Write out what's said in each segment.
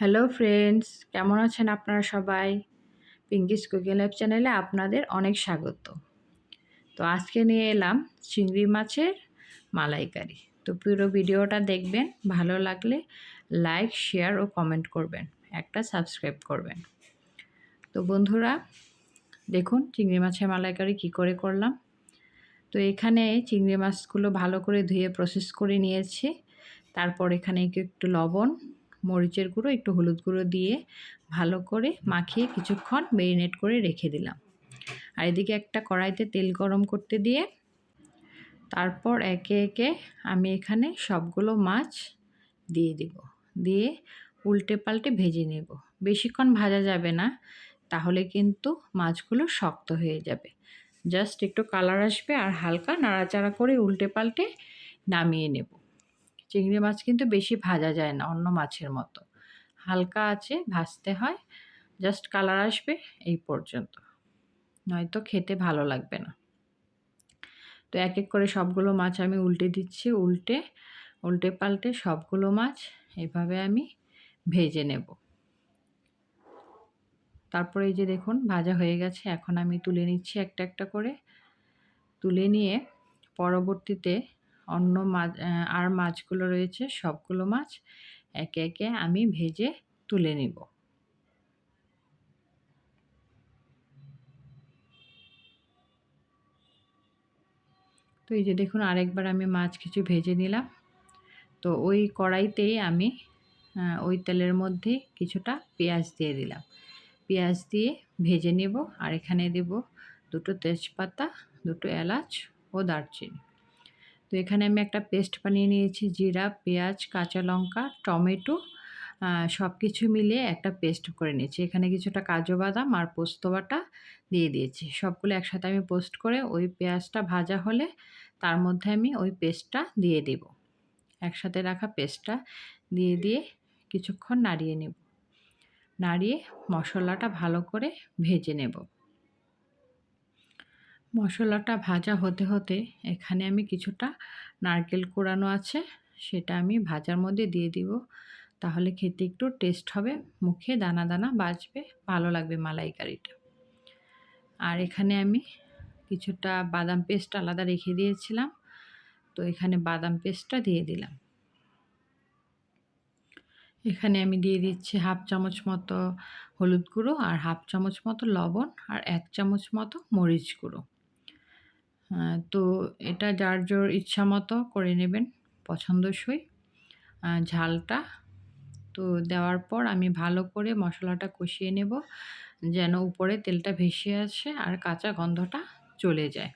Hello friends, কেমন আছেন আপনারা সবাই? পিঙ্কিস কুকিং লাইফ চ্যানেলে আপনাদের অনেক স্বাগত। তো আজকে নিয়ে এলাম চিংড়ি মাছের মালাইকারি। তো পুরো ভিডিওটা দেখবেন, ভালো লাগলে লাইক, শেয়ার ও কমেন্ট করবেন, একটা সাবস্ক্রাইব করবেন। তো বন্ধুরা দেখুন চিংড়ি মাছের মালাইকারি কী করে করলাম। তো এখানে চিংড়ি মাছগুলো ভালো করে ধুয়ে প্রসেস করে নিয়েছি। তারপর এখানে একটু লবণ, মরিচের গুঁড়ো, একটু হলুদ গুঁড়ো দিয়ে ভালো করে মাখিয়ে কিছুক্ষণ মেরিনেট করে রেখে দিলাম। আর এদিকে একটা কড়াইতে তেল গরম করতে দিয়ে তারপর একে একে আমি এখানে সবগুলো মাছ দিয়ে দিব, দিয়ে উল্টে পাল্টে ভেজে নেব। বেশিক্ষণ ভাজা যাবে না, তাহলে কিন্তু মাছগুলো শক্ত হয়ে যাবে। জাস্ট একটু কালার আসবে আর হালকা নাড়াচাড়া করে উল্টে পাল্টে নামিয়ে নেব। চিংড়ি মাছ কিন্তু বেশি ভাজা যায় না অন্য মাছের মতো, হালকা আছে ভাজতে হয়। জাস্ট কালার আসবে এই পর্যন্ত, নয়তো খেতে ভালো লাগবে না। তো এক এক করে সবগুলো মাছ আমি উল্টে দিচ্ছি, উল্টে পাল্টে সবগুলো মাছ এভাবে আমি ভেজে নেব। তারপরে এই যে দেখুন ভাজা হয়ে গেছে, এখন আমি তুলে নিচ্ছি একটা একটা করে। তুলে নিয়ে পরবর্তীতে অন্য মাছ আর মাছগুলো রয়েছে সবগুলো মাছ একে একে আমি ভেজে তুলে নিব। তো এই যে দেখুন আরেকবার আমি মাছ কিছু ভেজে নিলাম। তো ওই কড়াইতেই আমি ওই তেলের মধ্যে কিছুটা পেঁয়াজ দিয়ে দিলাম। পেঁয়াজ দিয়ে ভেজে নেব। আর এখানে দেব দুটো তেজপাতা, দুটো এলাচ ও দারচিনি। তো এখানে আমি একটা পেস্ট বানিয়ে নিয়েছি, জিরা, পেঁয়াজ, কাঁচা লঙ্কা, টমেটো সব কিছু মিলিয়ে একটা পেস্ট করে নিয়েছি। এখানে কিছুটা কাজু বাদাম আর পোস্ত বাটা দিয়ে দিয়েছি। সবগুলো একসাথে আমি পোস্ট করে ওই পেঁয়াজটা ভাজা হলে তার মধ্যে আমি ওই পেস্টটা দিয়ে দেব। একসাথে রাখা পেস্টটা দিয়ে কিছুক্ষণ নাড়িয়ে নেব। নাড়িয়ে মশলাটা ভালো করে ভেজে নেব। মশলাটা ভাজা হতে হতে এখানে আমি কিছুটা নারকেল কোড়ানো আছে, সেটা আমি ভাজার মধ্যে দিয়ে দিব। তাহলে খেতে একটু টেস্ট হবে, মুখে দানা দানা বাজবে, ভালো লাগবে মালাইকারিটা। আর এখানে আমি কিছুটা বাদাম পেস্ট আলাদা রেখে দিয়েছিলাম, তো এখানে বাদাম পেস্টটা দিয়ে দিলাম। এখানে আমি দিয়ে দিচ্ছি হাফ চামচ মতো হলুদ গুঁড়ো আর হাফ চামচ মতো লবণ আর 1 চামচ মতো মরিচ গুঁড়ো। তো এটা যার যার ইচ্ছা মতো করে নেবেন, পছন্দসই ঝালটা। তো দেওয়ার পর আমি ভালো করে মশলাটা কষিয়ে নেব, যেন উপরে তেলটা ভেসে আসে আর কাঁচা গন্ধটা চলে যায়।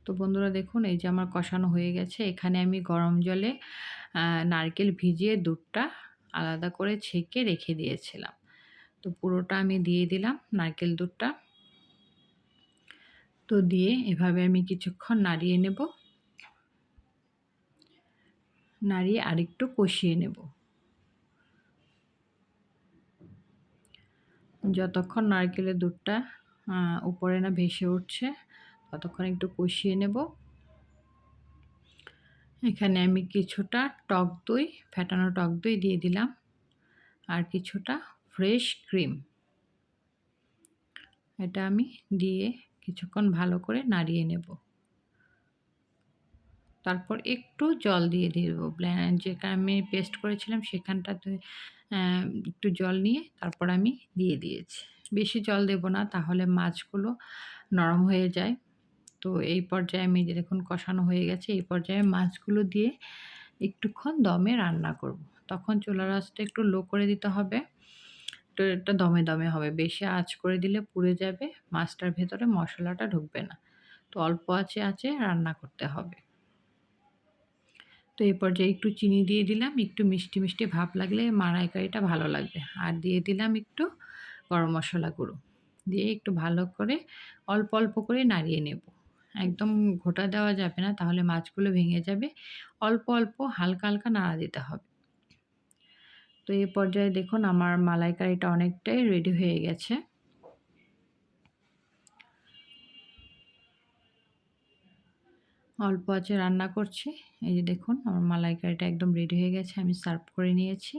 তো বন্ধুরা দেখুন এই যে আমার কষানো হয়ে গেছে। এখানে আমি গরম জলে নারকেল ভিজিয়ে দুধটা আলাদা করে ছেঁকে রেখে দিয়েছিলাম। তো পুরোটা আমি দিয়ে দিলাম নারকেল দুধটা। তো দিয়ে এভাবে আমি কিছুক্ষণ নাড়িয়ে নেব, নাড়িয়ে আরেকটু কষিয়ে নেব। যতক্ষণ নারকেলের দুধটা উপরে না ভেসে উঠছে ততক্ষণ একটু কষিয়ে নেব। এখানে আমি কিছুটা টক দই, ফ্যাটানো টক দই দিয়ে দিলাম আর কিছুটা ফ্রেশ ক্রিম। এটা আমি দিয়ে কিছুক্ষণ ভালো করে নাড়িয়ে নেব। তারপর একটু জল দিয়ে দেব। যেখানে আমি পেস্ট করেছিলাম সেখানটাতে একটু জল নিয়ে তারপর আমি দিয়ে দিয়েছি। বেশি জল দেব না, তাহলে মাছগুলো নরম হয়ে যায়। তো এই পর্যায়ে আমি যে দেখুন কষানো হয়ে গেছে, এই পর্যায়ে মাছগুলো দিয়ে একটুক্ষণ দমে রান্না করব। তখন চুলার আঁচটা একটু লো করে দিতে হবে। তো এটা দমে দমে হবে, বেশি আঁচ করে দিলে পুড়ে যাবে, মাছটার ভেতরে মশলাটা ঢুকবে না। তো অল্প আঁচে রান্না করতে হবে। তো এই পর্যায়ে একটু চিনি দিয়ে দিলাম, একটু মিষ্টি মিষ্টি ভাব লাগলে মালাইকারিটা ভালো লাগবে। আর দিয়ে দিলাম একটু গরম মশলা গুঁড়ো, দিয়ে একটু ভালো করে অল্প অল্প করে নাড়িয়ে নেব। একদম ঘোটা দেওয়া যাবে না, তাহলে মাছগুলো ভেঙে যাবে। অল্প অল্প হালকা হালকা নাড়া দিতে হবে। তো এই পর্যায়ে দেখুন আমার মালাইকারিটা অনেকটাই রেডি হয়ে গেছে। অল্প আঁচে রান্না করছি। এই যে দেখুন আমার মালাইকারিটা একদম রেডি হয়ে গেছে। আমি সার্ভ করে নিয়েছি।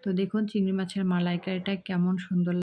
তো দেখুন চিংড়ি মাছের মালাইকারিটা কেমন সুন্দর